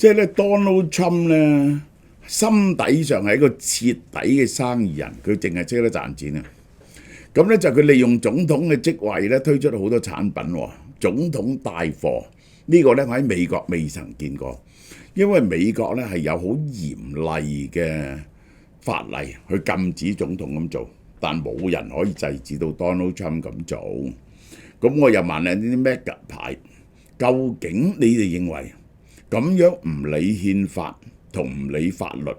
即係咧 Donald Trump 咧，心底上係一個徹底嘅生意人，佢淨係識得賺錢啊！咁咧就佢利用總統嘅職位咧，推出好多產品喎，總統帶貨呢個咧我喺美國未曾見過，因為美國咧係有好嚴厲嘅法例去禁止總統咁做，但冇人可以制止到 Donald Trump 咁做。咁我又問你呢啲 mega 牌，究竟你哋認為咁樣唔理憲法同唔理法律，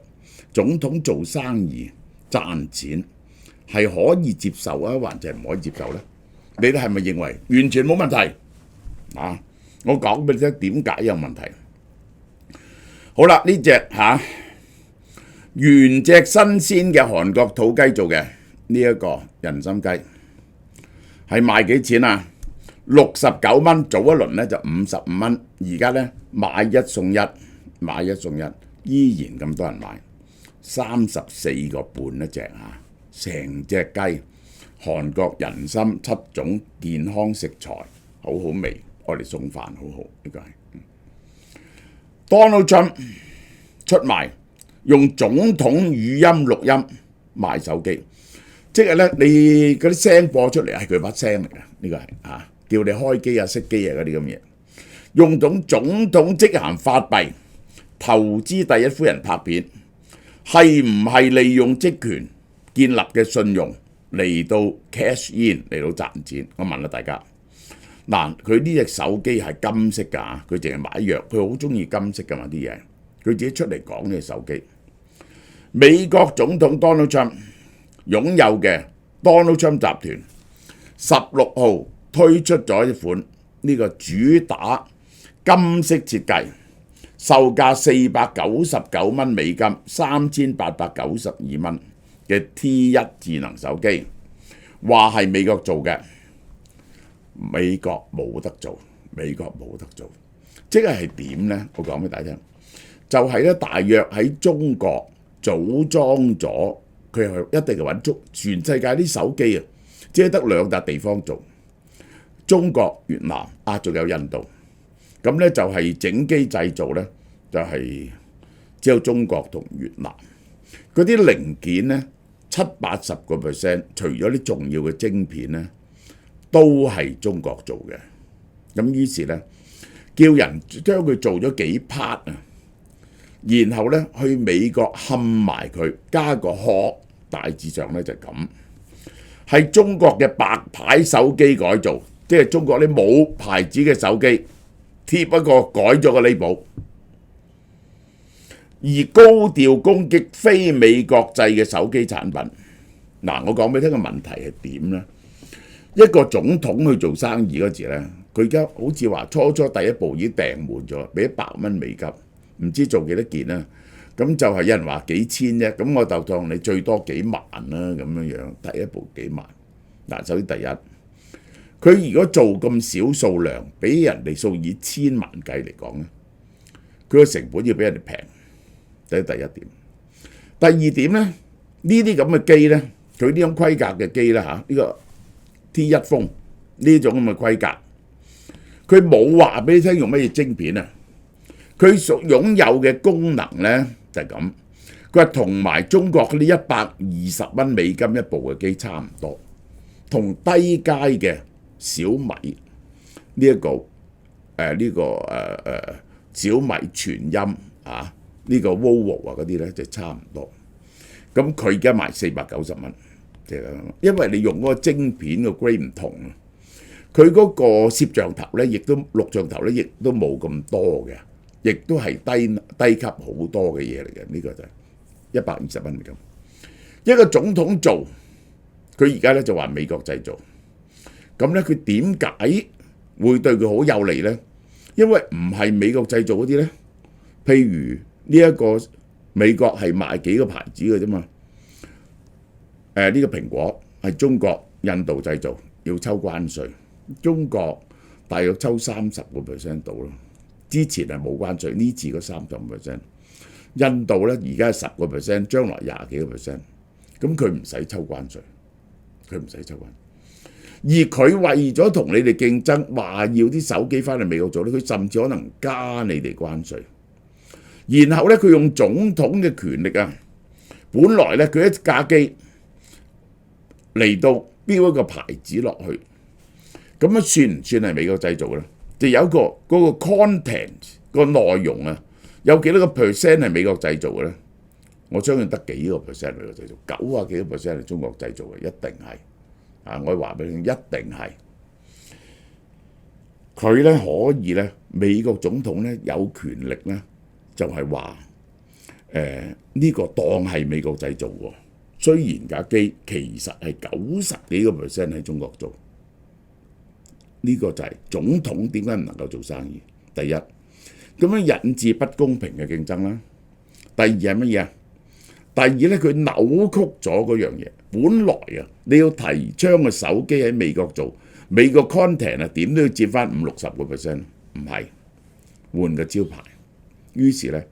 總統做生意賺錢係可以接受啊，還是唔可以接受呢？你哋係咪認為完全冇問題？啊，我講俾你聽點解有問題。好啦，呢隻原隻新鮮嘅韓國土雞做嘅呢一個人參雞係賣幾錢啊？69蚊，早一輪咧就55蚊，而家咧買一送一，依然咁多人買，34個半一隻啊！成隻雞韓國人參7種健康食材，好好味，我哋送飯好好，呢個係。Donald Trump 出賣用總統語音錄音賣手機，即係咧你嗰啲聲播出嚟係佢把聲嚟嘅，呢個係叫你開機啊、熄機啊嗰啲咁嘢，用總統職銜發幣投資第一夫人拍片，係唔係利用職權建立嘅信用嚟到 cash in 嚟到賺錢？我問下大家，嗱，佢呢隻手機係金色㗎，佢淨係買藥，佢好中意金色㗎嘛啲嘢，佢自己出嚟講呢隻手機。美國總統 Donald Trump 擁有嘅 Donald Trump 集團16號推出咗一款呢個主打金色設計，售價499蚊美金，3892蚊嘅 T1 智能手機，話係美國做嘅，美國冇得做，即係點呢？我講俾大家聽，就係咧大約喺中國組裝咗，佢係一定係揾足全世界啲手機啊，只係得2笪地方做，中國、越南仲有印度。咁咧就係整機製造咧，就係只有中國同越南。嗰啲零件咧，70-80%，除咗啲重要嘅晶片咧，都係中國做嘅。咁於是咧，叫人將佢做咗幾 part 啊，然後咧去美國冚埋佢，加個殼，大致上咧就係咁。係中國嘅白牌手機改造，即係中國啲冇牌子嘅手機。貼一個改咗個 label， 而高調攻擊非美國製嘅手機產品。嗱，我講俾你聽個問題係點呢？一個總統去做生意嗰時咧，佢而家好似話初第一步已經訂滿咗，俾100蚊美金，唔知做幾多件啦。咁就係有人話幾千啫，咁我就當你最多幾萬啦咁樣樣。第一步幾萬。嗱，首先第一。佢如果做咁少數量，俾人哋數以千萬計嚟講咧，佢個成本要比人哋平，這係第一點。第二點咧，呢啲咁嘅機咧，佢呢種規格嘅機咧呢個 T1 風呢種咁嘅規格，佢冇話俾你聽用乜嘢晶片啊，佢擁有嘅功能咧就係咁，佢話同埋中國嗰啲120蚊美金一部嘅機差唔多，同低階嘅小米呢小米全音呢個 Vivo 嗰啲咧就差唔多。咁佢而家賣490蚊，即係因為你用嗰個晶片嘅 grade 唔同啊。佢嗰個攝像頭咧，亦都錄像頭咧，亦都冇咁多嘅，亦都係低級好多嘅嘢嚟嘅。呢個就係120蚊咁。一個總統做，佢而家咧就話美國製造。咁咧，佢點解會對佢好有利呢？因為唔係美國製造嗰啲呢，譬如呢一個美國係賣幾個牌子嘅啫嘛。呢個蘋果係中國、印度製造，要抽關稅。中國大約抽30% 到咯。之前係冇關稅，呢次嗰35%。印度咧而家係10%，將來20幾個%。咁佢唔使抽關稅，而佢為咗同你哋競爭，話要啲手機翻嚟美國做咧，佢甚至可能加你哋關稅。然後咧佢用總統嘅權力啊，本來咧佢一架機嚟到標一個牌子落去，咁樣算唔算係美國製造咧？就有一個嗰個 content 個內容啊，有幾多個 percent 係美國製造嘅咧？我相信得幾個 percent 美國製造，90啊幾個 percent 係中國製造嘅，一定係啊！我話俾你聽，一定係佢咧可以咧，美國總統咧有權力咧，就係話呢個當係美國製造喎。雖然架機其實係90幾個 percent 喺中國做，呢個就係總統點解唔能夠做生意？第一，咁樣引致不公平嘅競爭啦。第二係乜嘢啊？第二咧，佢扭曲咗嗰樣嘢。本來啊，你要提倡個手機喺美國做，美國 content 啊點都要佔翻50-60個 percent， 唔係換個招牌。於是咧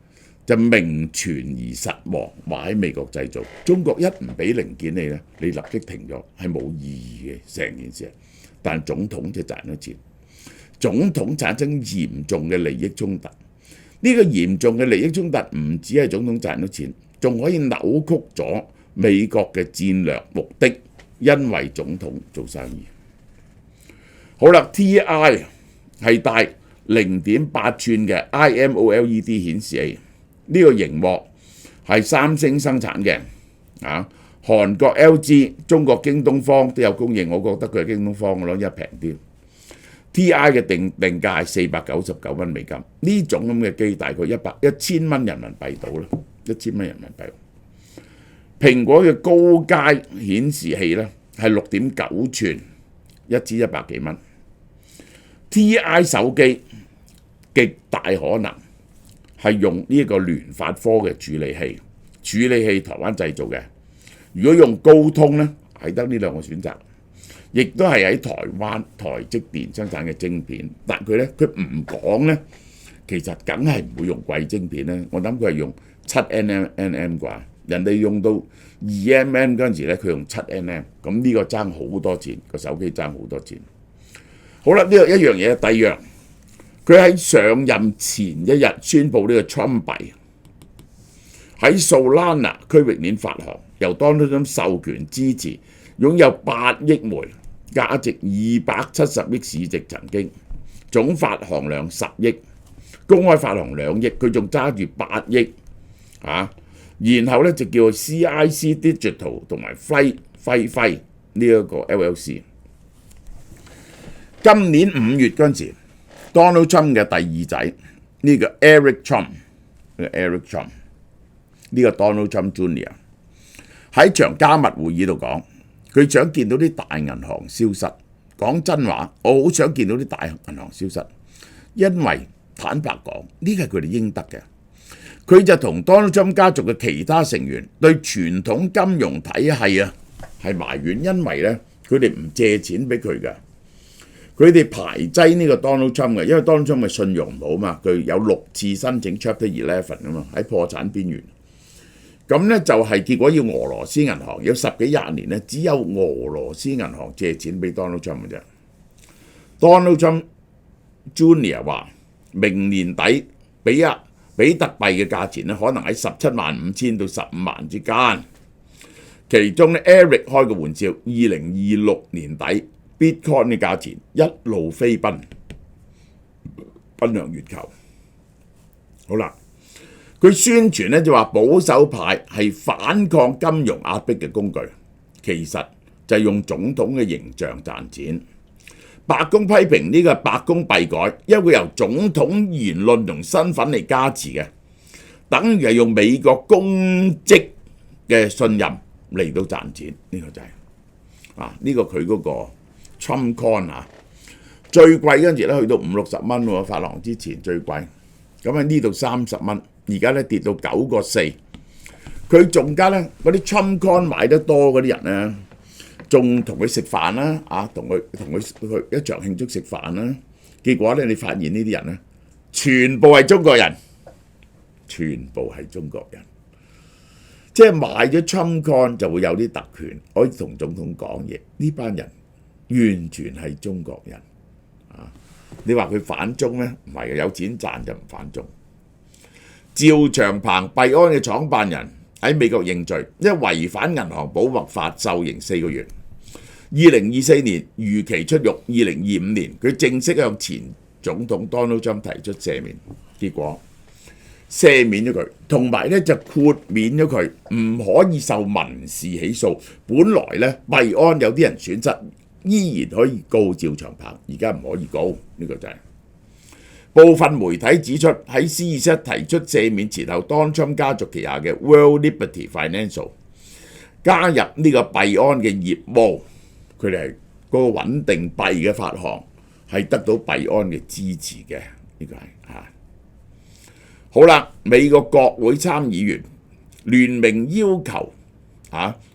就名存而實亡，話喺美國製造。中國一唔俾零件你咧，你立即停咗，係冇意義嘅成件事。但總統就賺咗錢，總統產生嚴重嘅利益衝突。呢個嚴重嘅利益衝突唔止係總統賺咗錢，仲可以扭曲咗美國嘅戰略目的，因為總統做生意。好啦 ，TI 係帶0.8寸嘅 IMOLED 顯示器，呢個熒幕係三星生產嘅，韓國 LG、中國京東方都有供應，我覺得佢係京東方嘅咯，因為平啲。TI 嘅定價係499蚊美金，呢種咁嘅機大概1000蚊人民幣到啦，1000蚊人民幣。蘋果嘅高階顯示器咧係6.9寸，一支100幾蚊。TI 手機極大可能係用呢個聯發科嘅處理器台灣製造嘅。如果用高通咧，係得呢兩個選擇。亦都係喺台灣台積電生產嘅晶片，但佢唔講咧，其實梗係唔會用貴晶片咧。我諗佢係用7nm 啩，人哋用到2mm嗰陣時咧，佢用7nm，咁呢個爭好多錢，個手機爭好多錢。好啦，呢個一樣嘢，第二樣，佢喺上任前一日宣布呢個 Trump 幣喺 Solana 區域鏈發行，由 Donald Trump 授權支持，擁有8億枚。價值270億市值，曾經總發行量10億，公開發行2億，佢仲揸住8億然後咧就叫 CIC Digital 同埋輝呢一個 LLC。今年5月嗰陣時 ，Donald Trump 嘅第二仔呢個 Eric Trump 呢個 Donald Trump Jr. 喺場加密會議度講。佢想見到啲大銀行消失，講真話，我好想見到啲大銀行消失，因為坦白講，呢個係佢哋應得嘅。佢就同 Donald Trump 家族嘅其他成員對傳統金融體系係埋怨，因為咧佢哋唔借錢俾佢嘅，佢哋排擠呢個 Donald Trump 嘅，因為 Donald Trump 嘅信用唔好嘛，佢有6次申請 Chapter 11啊嘛，喺破產邊緣。咁咧就係結果要俄羅斯銀行有10幾20年咧，只有俄羅斯銀行借錢俾 Donald Trump 嘅啫。Donald Trump Jr. 話明年底比特幣嘅價錢咧，可能喺175000到15萬之間。其中咧 Eric 開個玩笑，2026年底 Bitcoin 嘅價錢一路飛奔向月球。好啦。佢宣傳咧就話保守派係反抗金融壓迫嘅工具，其實就係用總統嘅形象賺錢。白宮批評呢個係白宮幣改，因為由總統言論同身份嚟加持嘅，等於係用美國公職嘅信任嚟到賺錢。呢個就係呢個佢嗰個 Trump Coin 最貴嗰陣時咧去到50-60蚊喎，發行之前最貴。咁喺呢度30蚊。而家咧跌到9個4，佢仲加咧嗰啲 Trump Coin 買得多嗰啲人咧，仲同佢食飯啦，同佢去一場慶祝食飯啦。結果咧，你發現呢啲人咧，全部係中國人，全部係中國人，即係買咗 Trump Coin 就會有啲特權，可以同總統講嘢。呢班人完全係中國人你話佢反中咧，唔係嘅，有錢賺就唔反中。趙長鵬幣安嘅創辦人喺美國認罪，因為違反銀行保密法受刑4個月。2024年如期出獄，2025年佢正式向前總統 Donald Trump 提出赦免，結果赦免咗佢，同埋咧就豁免咗佢，唔可以受民事起訴。本來咧幣安有啲人損失，依然可以告趙長鵬，而家唔可以告，呢個就係。部分媒體指出，喺 C21 提出赦免前後，Donald Trump 家族旗下嘅 World Liberty Financial 加入呢個幣安嘅業務，佢哋係嗰個穩定幣嘅發行係得到幣安嘅支持嘅，呢個係嚇。好啦，美國國會參議員聯名要求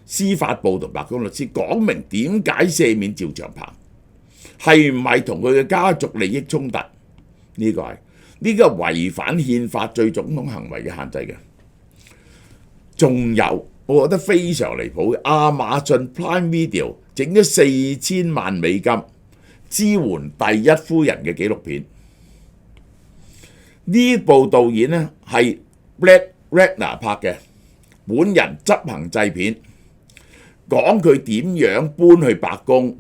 司法部同白宮律師講明點解赦免趙長鵬，係唔係同佢嘅家族利益衝突？呢個違反憲法對總統行為嘅限制嘅。仲有，我覺得非常離譜嘅，亞馬遜 Prime Video 整咗4000萬美金支援第一夫人嘅紀錄片。呢部導演呢係 Brett Ratner 拍嘅，本人執行製片，講佢點樣搬去白宮，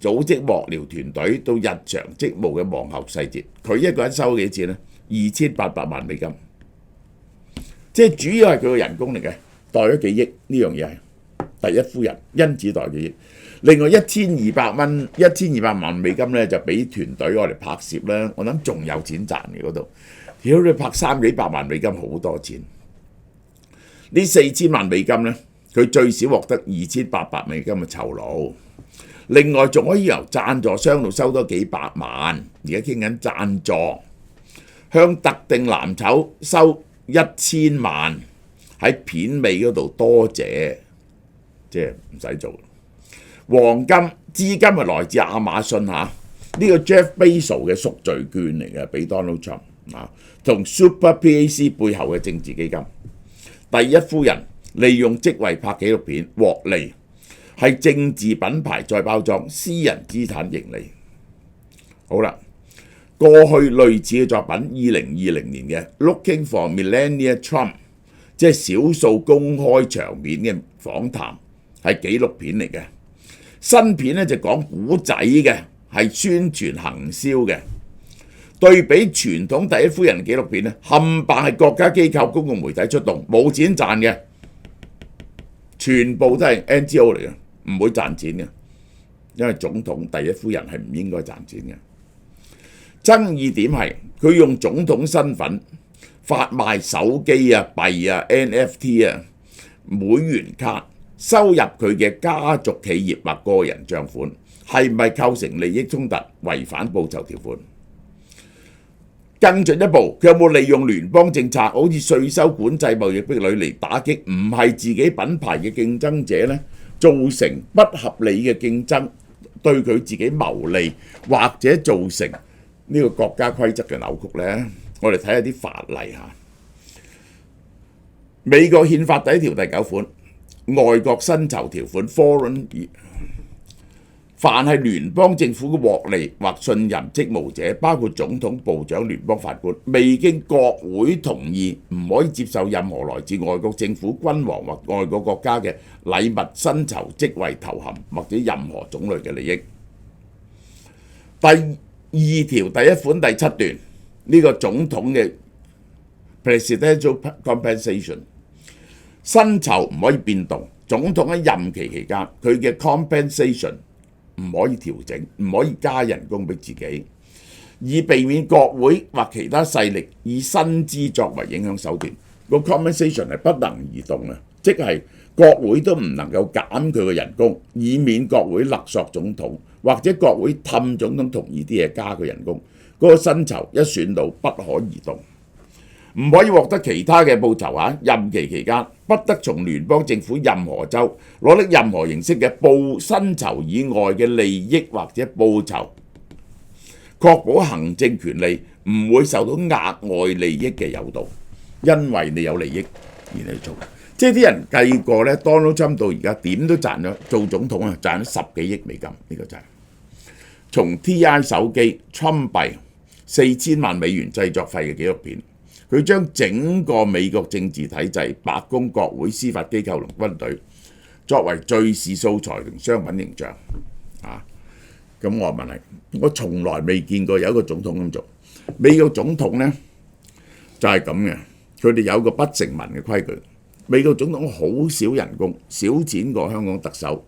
組織幕僚團隊到日常職務嘅幕後細節。佢一個人收幾錢呢？2800萬美金，即係主要係佢個人工嚟嘅，袋咗幾億，呢樣嘢係第一夫人因此袋幾億。另外1200萬美金咧就俾團隊我哋拍攝啦，我諗仲有錢賺嘅嗰度。屌你拍3幾百萬美金好多錢，呢4000萬美金咧佢最少獲得2800美金嘅酬勞。另外仲可以由贊助商度收多幾百萬，而家傾緊贊助，向特定藍籌收1000萬，喺片尾嗰度多謝，即係唔使做。黃金資金係來自亞馬遜呢個 Jeff Bezos 嘅贖罪券嚟嘅，俾 Donald Trump 同 Super PAC 背後嘅政治基金。第一夫人利用職位拍紀錄片獲利，係政治品牌再包裝，私人資產盈利。好啦，過去類似嘅作品，2020年嘅 Looking for Melania Trump， 即係少數公開場面嘅訪談，係紀錄片嚟嘅。新片咧就講古仔嘅，係宣傳行銷嘅。對比傳統第一夫人紀錄片咧，冚唪唥係國家機構、公共媒體出動，冇錢賺嘅，全部都係 NGO 嚟嘅，唔會賺錢嘅，因為總統第一夫人係唔應該賺錢嘅。爭議點係佢用總統身份發賣手機啊、幣啊、NFT 啊、會員卡，收入佢嘅家族企業或個人帳款，係唔係構成利益衝突、違反報酬條款？更進一步，佢有冇利用聯邦政策，好似稅收管制、貿易壁壘嚟打擊唔係自己品牌嘅競爭者呢？造成不合理嘅競爭，對佢自己牟利，或者造成呢個國家規則嘅扭曲呢？我哋睇下啲法例嚇。美國憲法第1條第9款，外國薪酬條款 foreign， 凡係聯邦政府嘅獲利或信任職務者，包括總統、部長、聯邦法官，未經國會同意，唔可以接受任何來自外國政府、君王或外國國家嘅禮物、薪酬、職位、頭銜或者任何種類嘅利益。第2條第1款第7段，呢個總統嘅 presidential compensation， 薪酬唔可以變動，總統喺任期期間佢嘅 compensation唔可以調整，唔可以加人工俾自己，以避免國會或其他勢力以薪資作為影響手段。個 compensation 係不能移動嘅，即係國會都唔能夠減佢嘅人工，以免國會勒索總統，或者國會氹總統同意啲嘢加佢人工。嗰個薪酬一選到不可移動，唔可以獲得其他嘅報酬任期期間不得從聯邦政府任何州攞得任何形式嘅報薪酬以外嘅利益或者報酬，確保行政權利唔會受到額外利益嘅誘導，因為你有利益而你做。即係啲人計過咧，Donald Trump 到而家點都賺咗做總統賺咗10幾億美金，呢個就係從 TI 手機、Trump 幣4000萬美元製作費嘅紀錄片。佢將整個美國政治體制、白宮、國會、司法機構同軍隊作為敘事素材同商品形象啊！咁我問你，我從來未見過有一個總統咁做。美國總統呢就係咁嘅，佢哋有個不成文嘅規矩。美國總統好少人工，少錢過香港特首，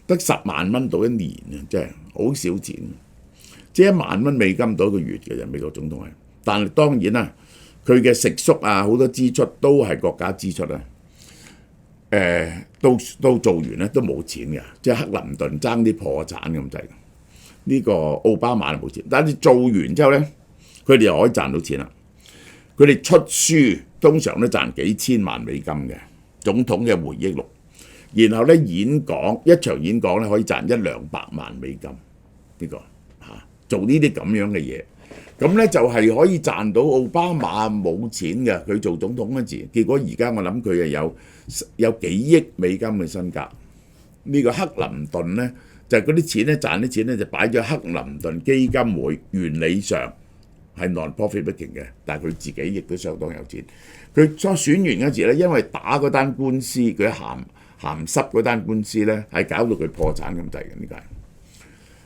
得10萬蚊到一年啊，真係好少錢，即係1萬蚊美金到一個月嘅啫。美國總統係，但係當然啦，佢嘅食宿啊好多支出都係國家支出啊。到做完咧都冇錢嘅，即係克林頓爭啲破產咁滯。呢個奧巴馬就冇錢，但係做完之後咧，佢哋又可以賺到錢啦。佢哋出書通常都賺幾千萬美金嘅總統嘅回憶錄，然後咧演講一場演講咧可以賺100-200萬美金。呢個做呢啲咁樣嘅嘢，咁咧就係可以賺到奧巴馬冇錢嘅。佢做總統嗰時，結果而家我諗佢係有幾億美金嘅身價。呢個克林頓咧就係嗰啲錢咧賺啲錢咧就擺咗克林頓基金會，原理上係 non-profit making 嘅，但係佢自己亦都相當有錢。佢所選完嗰時咧，因為打嗰單官司，佢鹹濕嗰單官司咧，係搞到佢破產咁滯嘅。呢個係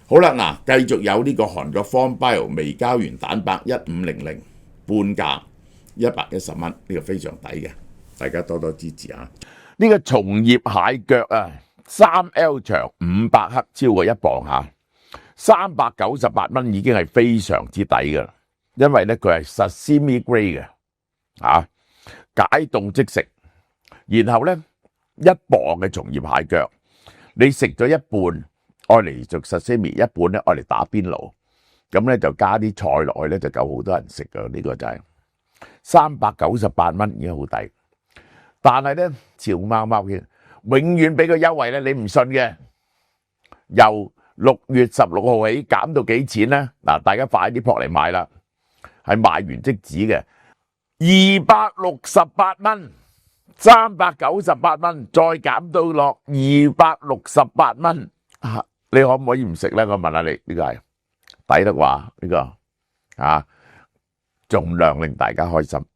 好啦，嗱，繼續有呢個韓國方 Bio 微膠原蛋白1500半價110蚊，呢個非常抵嘅，大家多多支持啊！呢個松葉蟹腳啊，3L 長500克，超過1磅嚇，398蚊已經係非常之抵㗎，因為咧佢係 sashimi grade 嘅解凍即食，然後咧1磅嘅松葉蟹腳，你食咗一半，愛嚟做 sashimi， 一半咧愛嚟打邊爐，咁咧就加啲菜落去咧就夠好多人食㗎。呢個就係398蚊已經好抵，但係咧潮貓貓嘅永遠俾個優惠咧，你唔信嘅，由6月16號起減到幾錢咧？嗱，大家快啲撲嚟買啦，係賣完即止嘅，268蚊，398蚊，再減到落268蚊。你可唔可以唔食咧？我問下你，呢個係抵得啩？呢個盡量令大家開心。